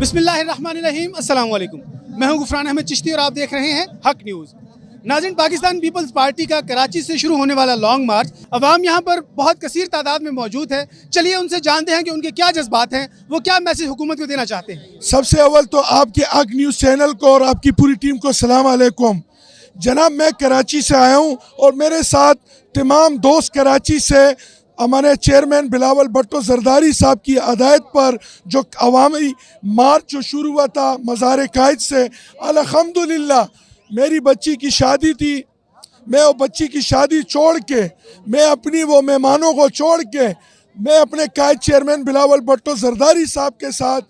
बिस्मिल्लाहिर्रहमानिर्रहीम, अस्सलाम वालेकुम। मैं हूं गुफरान अहमद चिश्ती और आप देख रहे हैं हक न्यूज़। नाज़रीन, पाकिस्तान पीपल्स पार्टी का कराची से शुरू होने वाला लॉन्ग मार्च, अवाम यहां पर बहुत कसीर तादाद में मौजूद है। चलिए उनसे जानते हैं कि उनके क्या जज्बात हैं, वो क्या मैसेज हुकूमत को देना चाहते हैं। सबसे अव्वल तो आपके हक न्यूज़ चैनल को और आपकी पूरी टीम को सलाम अलैकुम। जनाब, मैं कराची से आया हूं और मेरे साथ तमाम दोस्त कराची से हमारे चेयरमैन बिलावल भुट्टो जरदारी साहब की हदायत पर जो अवामी मार्च जो शुरू हुआ था मज़ार कायद से, अल्हम्दुलिल्लाह मेरी बच्ची की शादी थी। मैं वो बच्ची की शादी छोड़ के, मैं अपनी वो मेहमानों को छोड़ के, मैं अपने कायद चेयरमैन बिलावल भुट्टो जरदारी साहब के साथ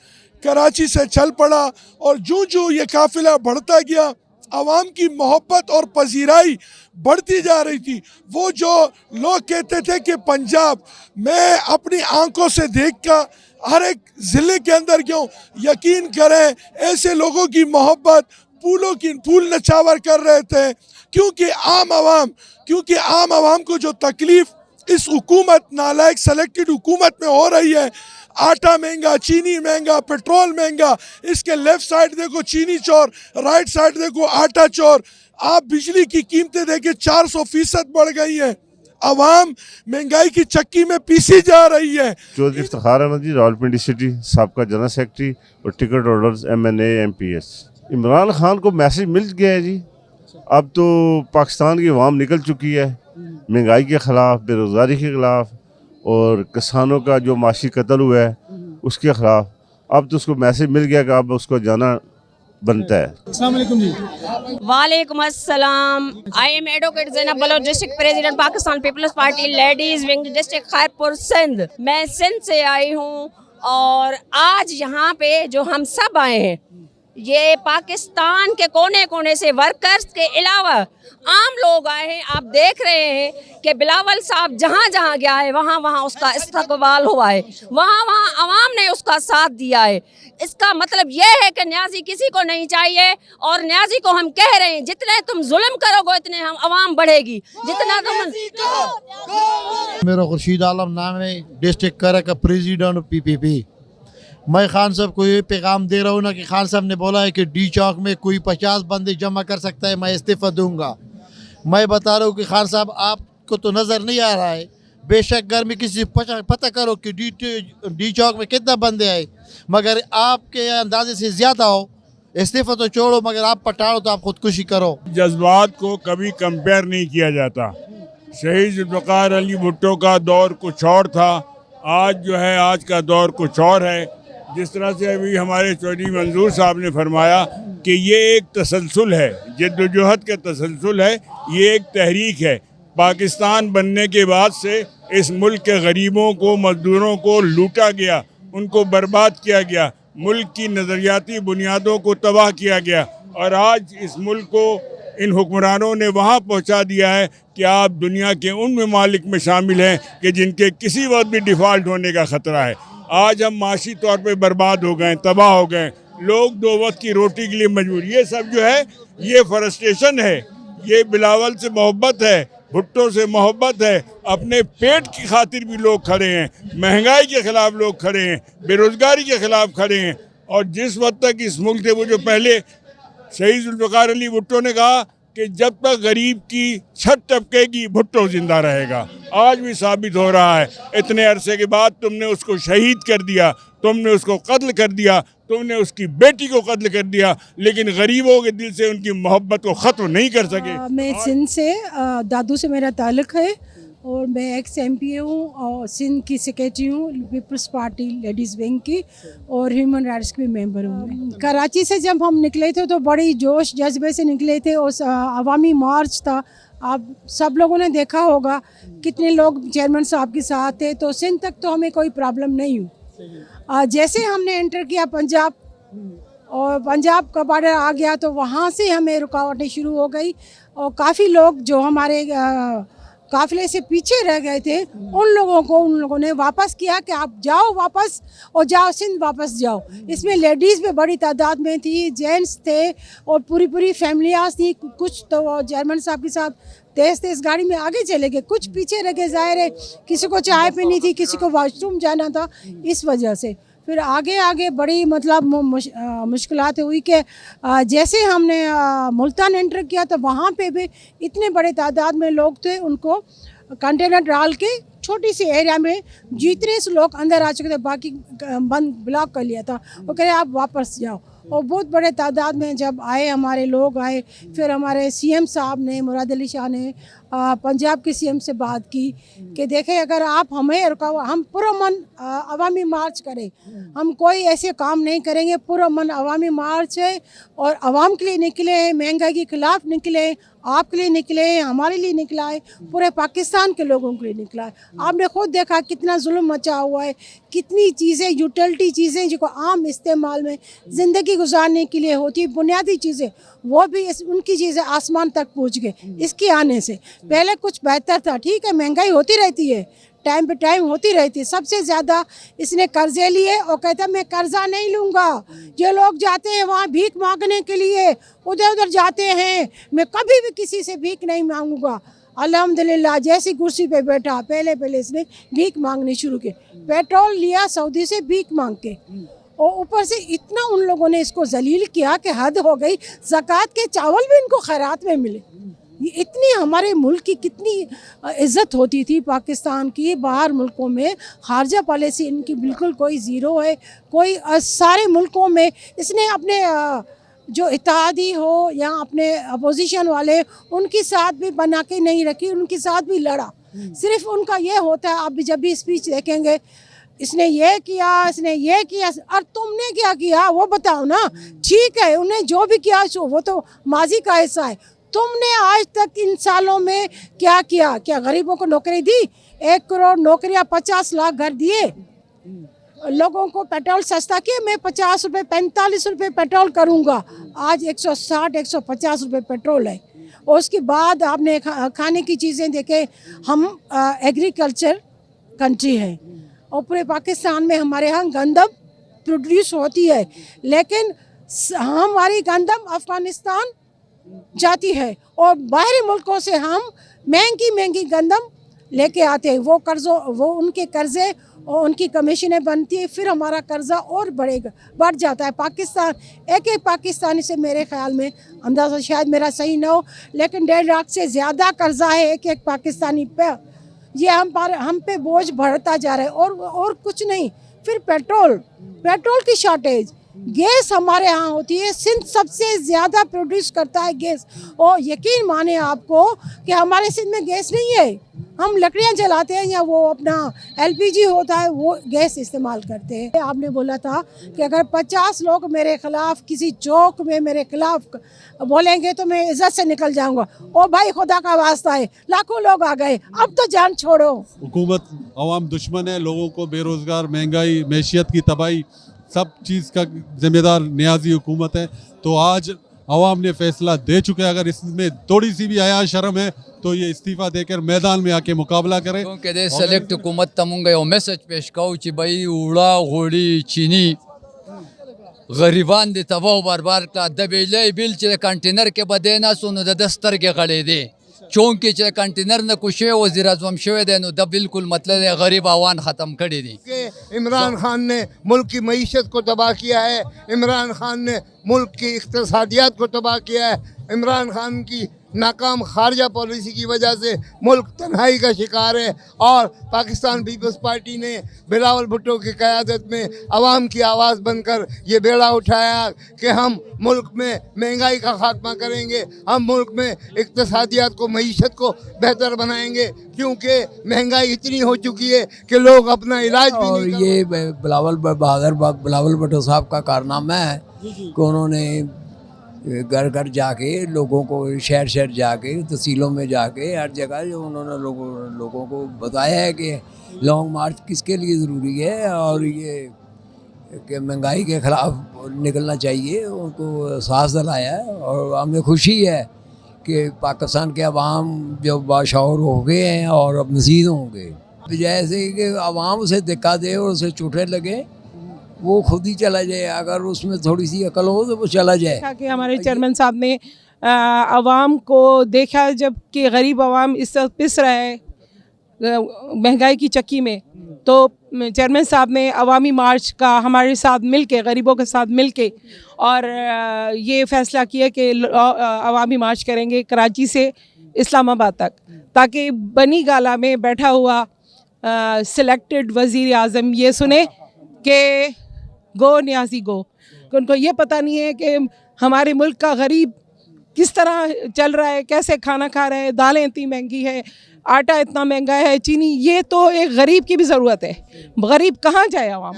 कराची से चल पड़ा। और जो जो ये काफिला बढ़ता गया, आवाम की मोहब्बत और पजीराई बढ़ती जा रही थी। वो जो लोग कहते थे कि पंजाब, मैं अपनी आंखों से देख कर हर एक ज़िले के अंदर गया हूँ। यकीन करें, ऐसे लोगों की मोहब्बत फूल नचावर कर रहे थे, क्योंकि आम आवाम को जो तकलीफ इस हुकूमत, नालायक सेलेक्टेड हुकूमत में हो रही है, आटा महंगा, चीनी महंगा, पेट्रोल महंगा, इसके लेफ्ट साइड देखो चीनी चोर, राइट साइड देखो आटा चोर। आप बिजली की कीमतें देखें 400% बढ़ गई है। आवाम महंगाई की चक्की में पीसी जा रही है। चौधरी इफ्तिखार अहमद जी, रावलपिंडी सिटी, साबका जनरल सेक्रेटरी और ticket holders MNA MPS। Imran Khan को मैसेज मिल गया है जी। अब तो पाकिस्तान की आवाम निकल चुकी है महंगाई के ख़िलाफ़, बेरोज़गारी के ख़िलाफ़ और किसानों का जो माशी कत्ल हुआ है उसके ख़िलाफ़। अब तो उसको मैसेज मिल गया कि अब उसको जाना बनता है। अस्सलाम वालेकुम जी। वालेकुम अस्सलाम। I am advocate Zainab Baloch, district president Pakistan Peoples Party ladies wing, district Khairpur Sindh. मैं सिंध से आई हूँ और आज यहाँ पे जो हम सब आए हैं, ये पाकिस्तान के कोने कोने से वर्कर्स के अलावा आम लोग आए हैं। आप देख रहे हैं कि बिलावल साहब जहाँ जहाँ गया है वहाँ वहाँ उसका इस्तकबाल हुआ है, वहाँ वहाँ आवाम ने उसका साथ दिया है। इसका मतलब ये है कि न्याजी किसी को नहीं चाहिए और न्याजी को हम कह रहे हैं, जितने तुम जुल्म करोगे उतने हम आवाम बढ़ेगी। जितना तुम मेरा खुर्शीद आलम नाम है, डिस्ट्रिक्ट करा का प्रेसिडेंट PPP। मैं खान साहब को ये पैगाम दे रहा हूँ ना कि खान साहब ने बोला है कि डी चौक में कोई 50 बंदे जमा कर सकता है, मैं इस्तीफ़ा दूंगा। मैं बता रहा हूँ कि खान साहब आपको तो नज़र नहीं आ रहा है। बेशक घर में किसी पता करो कि डी चौक में कितना बंदे आए, मगर आपके अंदाजे से ज़्यादा हो। इस्तीफ़ा तो छोड़ो, मगर आप पटाओ तो आप खुदकुशी करो। जज्बात को कभी कंपेयर नहीं किया जाता। शहीद जुल्फ़िकार अली भुट्टो का दौर कुछ और था, आज जो है आज का दौर कुछ और है। जिस तरह से अभी हमारे चौधरी मंजूर साहब ने फरमाया कि ये एक तसलसल है, जद्दोजहद का तसलसल है, ये एक तहरीक है। पाकिस्तान बनने के बाद से इस मुल्क के गरीबों को, मजदूरों को लूटा गया, उनको बर्बाद किया गया, मुल्क की नज़रियाती बुनियादों को तबाह किया गया और आज इस मुल्क को इन हुक्मरानों ने वहाँ पहुँचा दिया है कि आप दुनिया के उन ममालिक में शामिल हैं कि जिनके किसी वक्त भी डिफ़ॉल्ट होने का ख़तरा है। आज हम माशी तौर पे बर्बाद हो गए, तबाह हो गए, लोग 2 वक्त की रोटी के लिए मजबूर। ये सब जो है ये फ्रस्ट्रेशन है, ये बिलावल से मोहब्बत है, भुट्टो से मोहब्बत है। अपने पेट की खातिर भी लोग खड़े हैं, महंगाई के ख़िलाफ़ लोग खड़े हैं, बेरोज़गारी के ख़िलाफ़ खड़े हैं। और जिस वक्त तक इस मुल्क थे, वो जो पहले शहीद जुल्फ़िकार अली भुट्टो ने कहा कि जब तक गरीब की छत टपकेगी भुट्टो जिंदा रहेगा, आज भी साबित हो रहा है। इतने अरसे के बाद तुमने उसको शहीद कर दिया, तुमने उसको कत्ल कर दिया, तुमने उसकी बेटी को कत्ल कर दिया, लेकिन गरीबों के दिल से उनकी मोहब्बत को ख़त्म नहीं कर सके। मैं सिंध से, दादू से मेरा ताल्लुक़ है और मैं एक्स MPA हूँ और सिंध की सेक्रेटरी हूँ पीपल्स पार्टी लेडीज़ विंग की और ह्यूमन राइट्स की भी मेंबर हूँ। कराची से जब हम निकले थे तो बड़ी जोश जज्बे से निकले थे और अवामी मार्च था। आप सब लोगों ने देखा होगा कितने लोग चेयरमैन साहब के साथ थे। तो सिंध तक तो हमें कोई प्रॉब्लम नहीं हुई। जैसे हमने एंटर किया पंजाब और पंजाब का बॉर्डर आ गया तो वहाँ से हमें रुकावटें शुरू हो गई और काफ़ी लोग जो हमारे काफिले से पीछे रह गए थे उन लोगों ने वापस किया कि आप जाओ वापस और जाओ सिंध वापस जाओ। इसमें लेडीज़ भी बड़ी तादाद में थी, जेंट्स थे और पूरी फैमिलियाँ थी। कुछ तो चेयरमैन साहब के साथ तेज़ गाड़ी में आगे चले गए, कुछ पीछे रह गए। ज़ाहिर है किसी को चाय पीनी थी, किसी को वॉशरूम जाना था, इस वजह से फिर आगे आगे बड़ी मतलब मुश्किलात हुई कि जैसे हमने मुल्तान एंटर किया तो वहाँ पे भी इतने बड़े तादाद में लोग थे, उनको कंटेनर डाल के छोटी सी एरिया में जितने से लोग अंदर आ चुके थे बाकी बंद ब्लॉक कर लिया था। वो कह रहे आप वापस जाओ। और बहुत बड़े तादाद में जब आए हमारे लोग आए, फिर हमारे सीएम साहब ने, मुराद अली शाह ने पंजाब के सीएम से बात की कि देखें अगर आप हमें रुकाओ, हम पुरअमन अवामी मार्च करें, हम कोई ऐसे काम नहीं करेंगे, पुरअमन अवामी मार्च है और आवाम के लिए निकले हैं, महंगाई के खिलाफ निकले हैं, आपके लिए निकले हैं, हमारे लिए निकला है, पूरे पाकिस्तान के लोगों के लिए निकला है। आपने खुद देखा कितना जुल्म मचा हुआ है, कितनी चीज़ें यूटिलिटी चीज़ें जो आम इस्तेमाल में ज़िंदगी गुजारने के लिए होती बुनियादी चीज़ें, वो भी उनकी चीज़ें आसमान तक पहुँच गए इसके आने से। पहले कुछ बेहतर था, ठीक है महंगाई होती रहती है, टाइम पे टाइम होती रहती है। सबसे ज़्यादा इसने कर्जे लिए और कहता मैं कर्जा नहीं लूँगा। जो लोग जाते हैं वहाँ भीख मांगने के लिए, उधर उधर जाते हैं, मैं कभी भी किसी से भीख नहीं मांगूंगा। अल्हम्दुलिल्लाह जैसी कुर्सी पे बैठा पहले इसने भीख मांगनी शुरू की। पेट्रोल लिया सऊदी से भीख मांग के, और ऊपर से इतना उन लोगों ने इसको जलील किया कि हद हो गई। ज़कात के चावल भी इनको खैरात में मिले। ये इतनी हमारे मुल्क की कितनी इज़्ज़त होती थी पाकिस्तान की, बाहर मुल्कों में खारजा पॉलिसी इनकी बिल्कुल कोई ज़ीरो है। कोई सारे मुल्कों में इसने अपने जो इत्तेहादी हो या अपने अपोजिशन वाले उनके साथ भी बना के नहीं रखी, उनके साथ भी लड़ा। सिर्फ उनका ये होता है, आप भी जब भी स्पीच देखेंगे इसने ये किया, इसने ये किया, और तुमने क्या किया वो बताओ ना। ठीक है उन्हें जो भी किया वो तो माजी का हिस्सा है। तुमने आज तक इन सालों में क्या किया? क्या गरीबों को नौकरी दी? 1 करोड़ नौकरियां, 50 लाख घर दिए, लोगों को पेट्रोल सस्ता किया। मैं 50 रुपये 45 रुपये पेट्रोल करूंगा, आज 160 150 रुपये पेट्रोल है। और उसके बाद आपने खाने की चीज़ें देखे, हम एग्रीकल्चर कंट्री है और पूरे पाकिस्तान में हमारे यहाँ गंदम प्रोड्यूस होती है, लेकिन हमारी गंदम अफ़गानिस्तान जाती है और बाहरी मुल्कों से हम महंगी गंदम लेके आते हैं। वो उनके कर्जे और उनकी कमीशनें बनती है, फिर हमारा कर्जा और बढ़ जाता है। पाकिस्तान एक पाकिस्तानी से मेरे ख्याल में, अंदाज़ा शायद मेरा सही ना हो, लेकिन 1.5 लाख से ज़्यादा कर्जा है एक पाकिस्तानी पे। ये हम पे बोझ बढ़ता जा रहा है और कुछ नहीं। फिर पेट्रोल की शॉर्टेज, गैस हमारे यहाँ होती है, सिंध सबसे ज़्यादा प्रोड्यूस करता है गैस। और यकीन माने आपको कि हमारे सिंध में गैस नहीं है, हम लकड़ियाँ जलाते हैं या वो अपना LPG होता है वो गैस इस्तेमाल करते हैं। आपने बोला था कि अगर 50 लोग मेरे ख़िलाफ़ किसी चौक में मेरे ख़िलाफ़ बोलेंगे तो मैं इज़्ज़त से निकल जाऊंगा। ओ भाई खुदा का वास्ता है, लाखों लोग आ गए, अब तो जान छोड़ो। हुकूमत अवाम दुश्मन है, लोगों को बेरोज़गार, महंगाई, मैशियत की तबाही, सब चीज़ का ज़िम्मेदार नियाज़ी हुकूमत है। तो आज अवाम ने फैसला दे चुके हैं, अगर इसमें थोड़ी सी भी हया शर्म है तो ये इस्तीफ़ा देकर मैदान में आके मुकाबला करें। क्योंकि दे सेलेक्ट हुकूमत तमुंगे और मैसेज पेश कहूँ कि भाई उड़ा घोड़ी चीनी गरीबान दे तबाह बार का दबेले बिल चले कंटेनर के बदे ना सुनो दस्तर के खड़े दे चौंकी चले कंटेनर न कुछ वज़ीर आज़म शवे दे नो द बिल्कुल मतलब है गरीब आवान ख़त्म खड़ी दी। इमरान खान ने मुल्क की मईशत को तबाह किया है, इमरान खान ने मुल्क की इक़्तिसादियात को तबाह किया है, इमरान खान की नाकाम खारजा पॉलिसी की वजह से मुल्क तन्हाई का शिकार है। और पाकिस्तान पीपल्स पार्टी ने बिलावल भुट्टो की क़यादत में अवाम की आवाज़ बनकर ये बेड़ा उठाया कि हम मुल्क में महंगाई का खात्मा करेंगे, हम मुल्क में इक़्तिसादियात को, मईशत को बेहतर बनाएंगे, क्योंकि महंगाई इतनी हो चुकी है कि लोग अपना इलाज भी नहीं कर। ये बिलावल भुट्टो साहब का कारनामा है कि उन्होंने घर घर जाके लोगों को, शहर जाके, तहसीलों में जाके, हर जगह जो उन्होंने लोगों को बताया है कि लॉन्ग मार्च किसके लिए ज़रूरी है और ये कि महंगाई के ख़िलाफ़ निकलना चाहिए, उनको सांस दिलाया है। और हमें खुशी है कि पाकिस्तान के अवाम जो बाशऊर हो गए हैं और अब मज़ीद होंगे। जैसे कि अवाम उसे धक्का दे और उसे चोटें लगे, वो खुद ही चला जाए, अगर उसमें थोड़ी सी अकल हो तो वो चला जाए। कि हमारे चेयरमैन साहब ने आवाम को देखा, जब कि गरीब आवाम इस तरह पिस रहा है, महंगाई की चक्की में, तो चेयरमैन साहब ने अवामी मार्च का हमारे साथ मिल के, गरीबों के साथ मिल के, और ये फ़ैसला किया कि अवामी मार्च करेंगे कराची से इस्लामाबाद तक, ताकि बनी गाला में बैठा हुआ सिलेक्टेड वज़ीर आज़म ये सुने कि गो न्याजी गो। उनको ये पता नहीं है कि हमारे मुल्क का गरीब किस तरह चल रहा है, कैसे खाना खा रहे हैं, दालें इतनी महंगी है, आटा इतना महंगा है, चीनी, ये तो एक गरीब की भी ज़रूरत है। गरीब कहाँ जाए आवाम।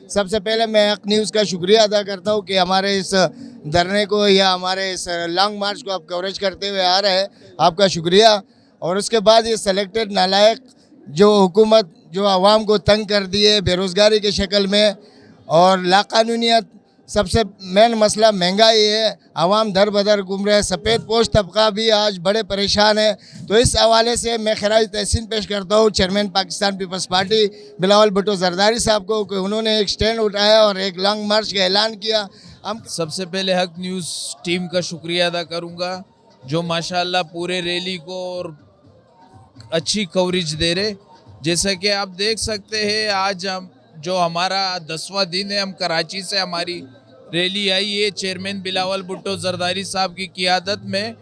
सबसे पहले मैं हक न्यूज़ का शुक्रिया अदा करता हूँ कि हमारे इस धरने को या हमारे इस लॉन्ग मार्च को आप कवरेज करते हुए आ रहे हैं, आपका शुक्रिया। और उसके बाद ये सेलेक्टेड नालायक जो हुकूमत जो आवाम को तंग कर दिए बेरोज़गारी के शक्ल में और लाकानूनियत, सबसे मेन मसला महंगाई है, आवाम दर बदर घूम रहे हैं, सफ़ेद पोश तबका भी आज बड़े परेशान है। तो इस हवाले से मैं खराज तहसीन पेश करता हूँ chairman Pakistan Peoples Party Bilawal Bhutto Zardari साहब को कि उन्होंने एक स्टैंड उठाया और एक लॉन्ग मार्च का ऐलान किया। हम सबसे पहले हक न्यूज़ टीम का शुक्रिया अदा करूँगा जो माशाल्लाह पूरे रैली को और अच्छी कवरेज दे रहे। जैसा कि आप देख सकते हैं आज हम जो हमारा 10वां दिन है, हम कराची से हमारी रैली आई है चेयरमैन बिलावल भुट्टो जरदारी साहब की क़ियादत में,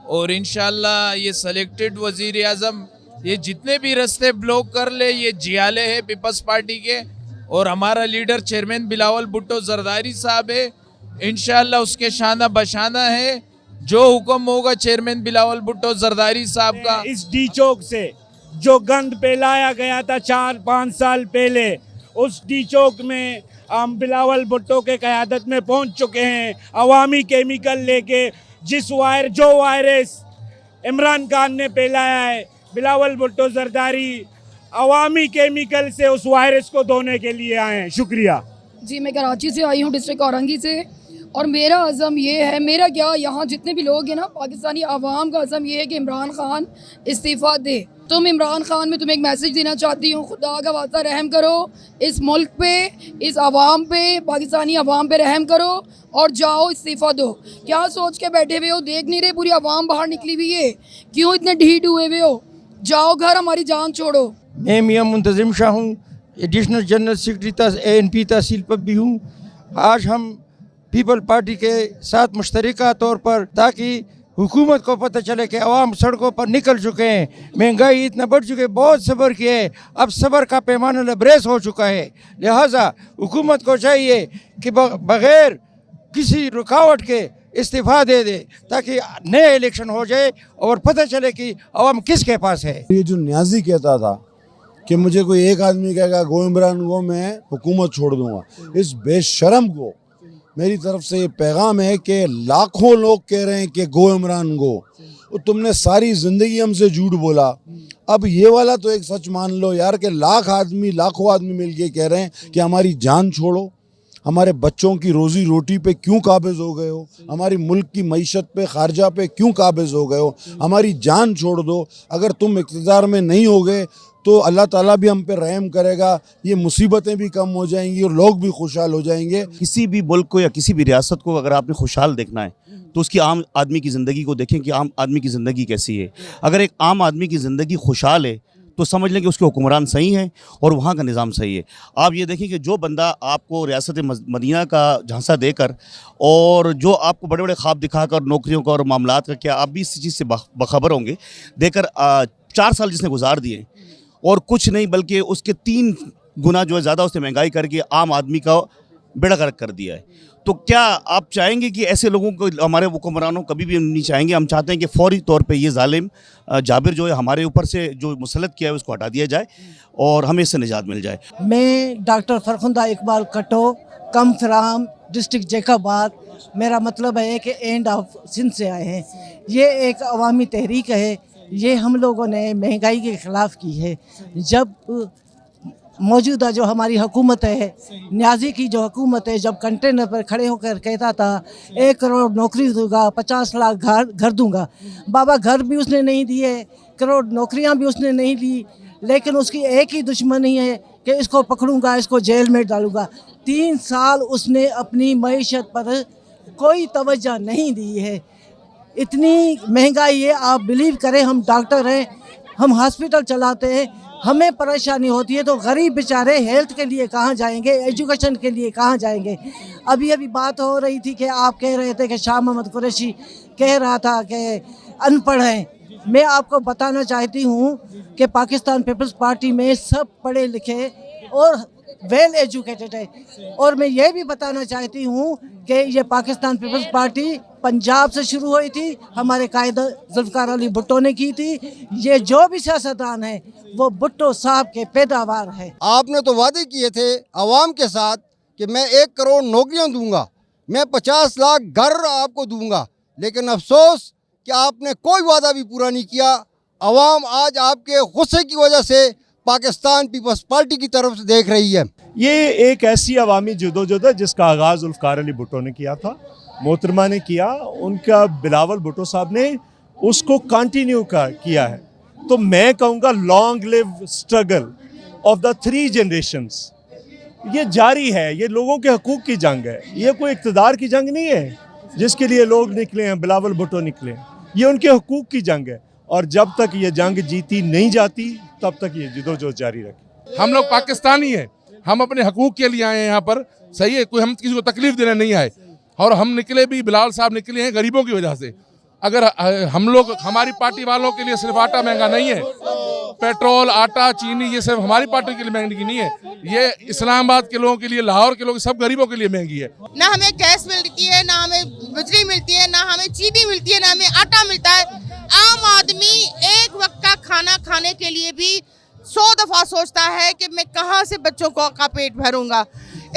और इंशाल्लाह ये सेलेक्टेड वज़ीर आज़म ये जितने भी रास्ते ब्लॉक कर ले ये जियाले हैं पीपल्स पार्टी के, और हमारा लीडर चेयरमैन बिलावल भुट्टो जरदारी साहब है, इंशाल्लाह उसके शाना बशाना है। जो हुक्म होगा चेयरमैन बिलावल भुट्टो जरदारी साहब का। इस डी चौक से जो गंद फैलाया गया था 4-5 साल पहले, उस डी चौक में हम बिलावल भुट्टो के क़यादत में पहुंच चुके हैं, अवामी केमिकल लेके। जो वायरस इमरान खान ने फैलाया है, बिलावल भुट्टो जरदारी अवामी केमिकल से उस वायरस को धोने के लिए आए हैं। शुक्रिया जी। मैं कराची से आई हूँ, डिस्ट्रिक्ट औरंगी से, और मेरा अज़म ये है, मेरा क्या, यहाँ जितने भी लोग हैं ना, पाकिस्तानी आवाम का अज़म ये है कि इमरान खान इस्तीफ़ा दे। तुम इमरान खान में तुम्हें एक मैसेज देना चाहती हूँ, खुदा का वास्ता रहम करो इस मुल्क पे, इस आवाम पे, पाकिस्तानी आवाम पे रहम करो और जाओ इस्तीफ़ा दो। क्या सोच के बैठे हुए हो, देख नहीं रहे पूरी आवाम बाहर निकली हुई है, क्यों इतने ढीठ हुए हुए हो, जाओ घर, हमारी जान छोड़ो। मैं मियाँ मुंतज़िम शाह हूँ, एडिशनल जनरल सेक्रेटरी ANP तहसील पर भी हूँ। आज हम पीपल पार्टी के साथ मुश्तरका तौर पर, ताकि हुकूमत को पता चले कि अवाम सड़कों पर निकल चुके हैं, महंगाई इतना बढ़ चुकी है, बहुत सब्र किए, अब सब्र का पैमाना लबरेज हो चुका है। लिहाजा हुकूमत को चाहिए कि बग़ैर किसी रुकावट के इस्तीफ़ा दे दे, ताकि नए इलेक्शन हो जाए और पता चले कि अवाम किसके पास है। ये जो न्याजी कहता था कि मुझे कोई एक आदमी कहेगा गो इमरान गो, मैं हुकूमत छोड़ दूँगा, इस बेशरम को मेरी तरफ से ये पैगाम है कि लाखों लोग कह रहे हैं कि गो इमरान गो, तो तुमने सारी ज़िंदगी हमसे झूठ बोला, अब ये वाला तो एक सच मान लो यार कि लाखों आदमी मिलके कह रहे हैं कि हमारी जान छोड़ो। हमारे बच्चों की रोज़ी रोटी पे क्यों काबिज़ हो गए हो, हमारी मुल्क की मईशत पे, खारजा पे क्यों काबिज़ हो गए हो, हमारी जान छोड़ दो। अगर तुम इक़्तिदार में नहीं होगे तो अल्लाह ताला भी हम पे रहम करेगा, ये मुसीबतें भी कम हो जाएंगी और लोग भी खुशहाल हो जाएंगे। किसी भी मुल्क को या किसी भी रियासत को अगर आपने खुशहाल देखना है तो उसकी आम आदमी की ज़िंदगी को देखें कि आम आदमी की ज़िंदगी कैसी है। अगर एक आम आदमी की ज़िंदगी खुशहाल है तो समझ लें कि उसके हुक्मरान सही हैं और वहाँ का निज़ाम सही है। आप ये देखें कि जो बंदा आपको रियासत मदीना का झांसा देकर और जो आपको बड़े बड़े ख्वाब दिखाकर नौकरियों का और मामलात का, क्या आप भी इस चीज़ से बखबर होंगे, देकर 4 साल जिसने गुजार दिए और कुछ नहीं बल्कि उसके 3 गुना जो है ज़्यादा उसने महंगाई करके आम आदमी का बेड़ा गर्क कर दिया है। तो क्या आप चाहेंगे कि ऐसे लोगों को हमारे हुक्मरानों कभी भी नहीं चाहेंगे। हम चाहते हैं कि फौरी तौर पे ये जालिम जाबिर जो है हमारे ऊपर से जो मुसल्लत किया है उसको हटा दिया जाए और हमें इससे निजात मिल जाए। मैं डॉक्टर फरखुंदा इकबाल कटो, कम फ्राम डिस्ट्रिक्ट जैकाबाद। मेरा मतलब है कि एंड ऑफ सिंध से आए हैं। ये एक अवामी तहरीक है, ये हम लोगों ने महंगाई के ख़िलाफ़ की है। जब मौजूदा जो हमारी हुकूमत है, न्याजी की जो हुकूमत है, जब कंटेनर पर खड़े होकर कहता था 1 करोड़ नौकरी दूंगा, 50 लाख घर दूंगा, बाबा घर भी उसने नहीं दिए, करोड़ नौकरियां भी उसने नहीं दी, लेकिन उसकी एक ही दुश्मनी है कि इसको पकड़ूंगा, इसको जेल में डालूंगा। 3 साल उसने अपनी मईशत पर कोई तवज्जो नहीं दी है। इतनी महंगाई है, आप बिलीव करें, हम डॉक्टर हैं, हम हॉस्पिटल चलाते हैं, हमें परेशानी होती है, तो गरीब बेचारे हेल्थ के लिए कहाँ जाएंगे, एजुकेशन के लिए कहाँ जाएंगे। अभी अभी बात हो रही थी कि आप कह रहे थे कि शाह मोहम्मद कुरैशी कह रहा था कि अनपढ़ हैं। मैं आपको बताना चाहती हूँ कि पाकिस्तान पीपल्स पार्टी में सब पढ़े लिखे और वेल एजुकेटेड है। और मैं ये भी बताना चाहती हूँ कि ये पाकिस्तान पीपल्स पार्टी पंजाब से शुरू हुई थी, हमारे कायद जुल्फ़िकार अली भुट्टो ने की थी। ये जो भी सियासतदान है वो भुट्टो साहब के पैदावार है। आपने तो वादे किए थे आवाम के साथ कि मैं 1 करोड़ नौकरियां दूंगा, मैं 50 लाख घर आपको दूंगा, लेकिन अफसोस कि आपने कोई वादा भी पूरा नहीं किया। आवाम आज आपके गुस्से की वजह से पाकिस्तान पीपल्स पार्टी की तरफ से देख रही है। ये एक ऐसी अवामी जदोजहद है जिसका आगाज़ जुल्फ़िकार अली भुट्टो ने किया था, मोहतरमा ने किया, उनका बिलावल भुट्टो साहब ने उसको कंटिन्यू किया है। तो मैं कहूँगा long live struggle of the 3 generations, ये जारी है। ये लोगों के हकूक़ की जंग है, ये कोई इक़्तिदार की जंग नहीं है जिसके लिए लोग निकले हैं, बिलावल भुट्टो निकले। ये उनके हकूक़ की जंग है, और जब तक ये जंग जीती नहीं जाती तब तक ये जदोजहद जारी रखे। हम लोग पाकिस्तानी हैं, हम अपने हकूक़ के लिए आए हैं यहाँ पर, सही है, कोई हम किसी को तकलीफ देने नहीं आए। और हम निकले भी, बिलाल साहब निकले हैं गरीबों की वजह से। अगर हम लोग, हमारी पार्टी वालों के लिए सिर्फ आटा महंगा नहीं है, पेट्रोल, आटा, चीनी, ये सिर्फ हमारी पार्टी के लिए महंगी नहीं है, ये इस्लामाबाद के लोगों के लिए, लाहौर के लोग, सब गरीबों के लिए महंगी है। ना हमें गैस मिलती है, ना हमें बिजली मिलती है, ना हमें चीनी मिलती है, ना हमें आटा मिलता है। आम आदमी एक वक्त का खाना खाने के लिए भी 100 दफ़ा सोचता है कि मैं कहाँ से बच्चों का पेट भरूंगा।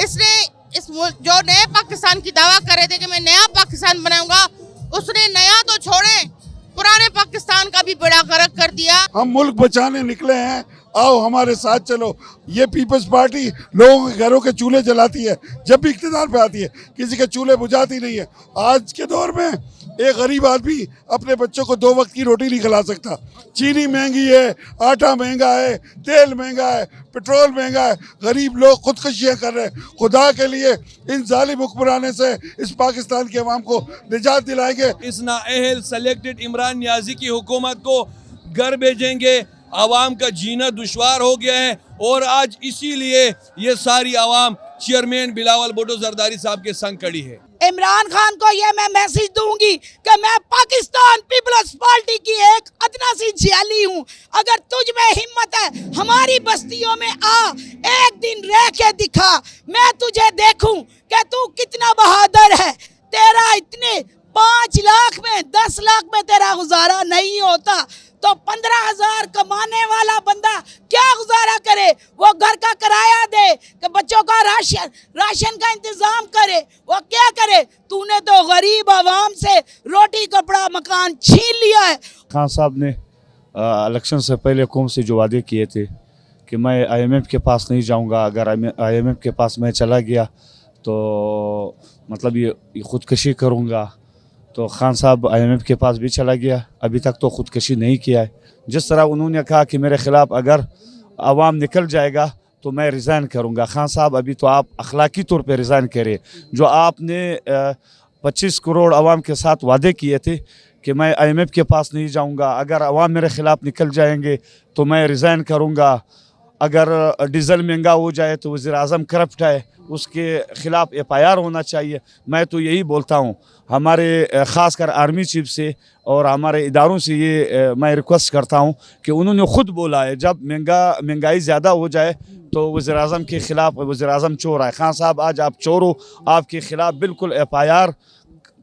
इसलिए जो नए पाकिस्तान की दावा कर रहे थे कि मैं नया पाकिस्तान बनाऊंगा, उसने नया तो छोड़े, पुराने पाकिस्तान का भी बेड़ा गर्क कर दिया। हम मुल्क बचाने निकले हैं, आओ हमारे साथ चलो। ये पीपल्स पार्टी लोगों के घरों के चूल्हे जलाती है, जब भी इख्तियार पे आती है किसी के चूल्हे बुझाती नहीं है। आज के दौर में एक गरीब आदमी अपने बच्चों को 2 वक्त की रोटी नहीं खिला सकता। चीनी महंगी है, आटा महंगा है, तेल महंगा है, पेट्रोल महंगा है, गरीब लोग खुदकुशियाँ कर रहे हैं। खुदा के लिए इन जालिम हुक्मराने से इस पाकिस्तान के अवाम को निजात दिलाएंगे। इस नाअहल सेलेक्टेड इमरान नियाजी की हुकूमत को घर भेजेंगे। आवाम का जीना दुश्वार हो गया है, और आज इसीलिए ये सारी आवाम चेयरमैन बिलावल भुट्टो जरदारी साहब के संग खड़ी है। इमरान खान को ये मैं मैसेज दूंगी कि मैं पाकिस्तान पीपल्स पार्टी की एक अदना सी जियाली हूँ। अगर तुझ में हिम्मत है, हमारी बस्तियों में आ, एक दिन रह के दिखा, मैं तुझे देखूं कि तू कितना बहादुर है। तेरा इतने 5 लाख में, 10 लाख में तेरा गुजारा नहीं होता, तो 15,000 कमाने वाला बंदा क्या गुजारा करे? वो घर का किराया दे, कि बच्चों का राशन का इंतजाम करे, वो क्या करे? तूने तो गरीब आवाम से रोटी कपड़ा मकान छीन लिया है। खान साहब ने इलेक्शन से पहले कौम से जो वादे किए थे कि मैं IMF के पास नहीं जाऊंगा, अगर IMF के पास मैं चला गया तो मतलब ये खुदकशी करूंगा। तो खान साहब IMF के पास भी चला गया, अभी तक तो खुदकशी नहीं किया है। जिस तरह उन्होंने कहा कि मेरे ख़िलाफ़ अगर आवाम निकल जाएगा तो मैं रिज़ाइन करूंगा। खान साहब अभी तो आप अखलाकी तौर पे रिज़ाइन करें। जो आपने 25 करोड़ आवाम के साथ वादे किए थे कि मैं IMF के पास नहीं जाऊंगा, अगर आवाम मेरे ख़िलाफ़ निकल जाएंगे तो मैं रिज़ाइन करूंगा। अगर डीज़ल महंगा हो जाए तो वज़ीर-ए-आज़म करप्ट है, उसके ख़िलाफ़ FIR होना चाहिए। मैं तो यही बोलता हूँ हमारे ख़ासकर आर्मी चीफ से और हमारे इदारों से, ये मैं रिक्वेस्ट करता हूँ कि उन्होंने ख़ुद बोला है जब महंगाई ज़्यादा हो जाए तो वज़ीर-ए-आज़म के ख़िलाफ़, वज़ीर-ए-आज़म चोर है। खान साहब आज आप चोर हो, आपके ख़िलाफ़ बिल्कुल FIR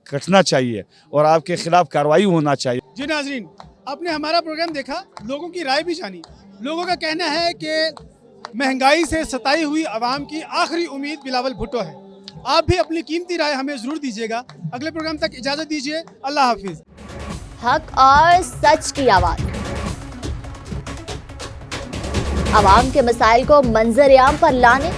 कटना चाहिए और आपके ख़िलाफ़ कार्रवाई होना चाहिए। जी नाज़रीन, आपने हमारा प्रोग्राम देखा, लोगों की राय भी जानी। लोगों का कहना है कि महंगाई से सताई हुई आवाम की आखिरी उम्मीद बिलावल भुट्टो है। आप भी अपनी कीमती राय हमें ज़रूर दीजिएगा। अगले प्रोग्राम तक इजाज़त दीजिए। अल्लाह हाफिज़। हक और सच की आवाज़, आवाम के मसाइल को मंजर-ए-आम पर लाने,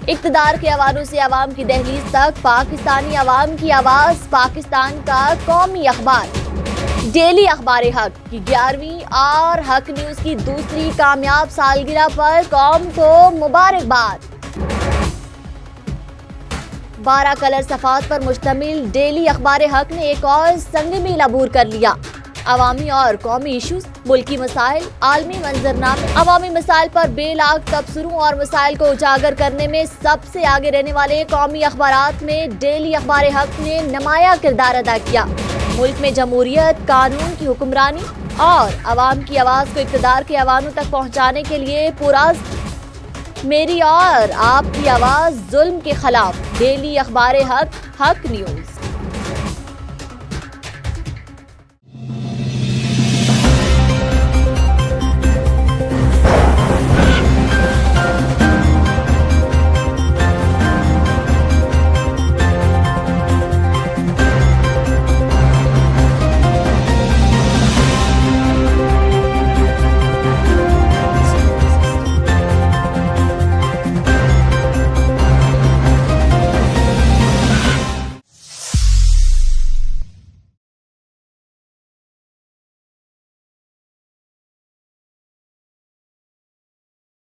इक़्तिदार के हवालों से आवाम की दहलीज तक पाकिस्तानी आवाम की आवाज़, पाकिस्तान का कौमी अखबार डेली अखबार हक की 11वीं और हक न्यूज़ की दूसरी कामयाब सालगिरह पर कौम को मुबारकबाद। 12 कलर सफ़ात पर मुश्तमिल डेली अखबार हक ने एक और संग मील अबूर कर लिया। अवामी और कौमी इशूज, मुल्की मसाइल, आलमी मंजरनामे, अवामी मसाइल पर बेलाग तबसरों और मसाइल को उजागर करने में सबसे आगे रहने वाले कौमी अखबारात में डेली अखबार हक ने नुमाया किरदार अदा किया। मुल्क में जमहूरियत, कानून की हुक्मरानी और अवाम की आवाज़ को इक़्तिदार के ऐवानों तक पहुँचाने के लिए पुरअज़्म मेरी और आपकी आवाज़ जुल्म के खिलाफ डेली अखबार हक, हक न्यूज़।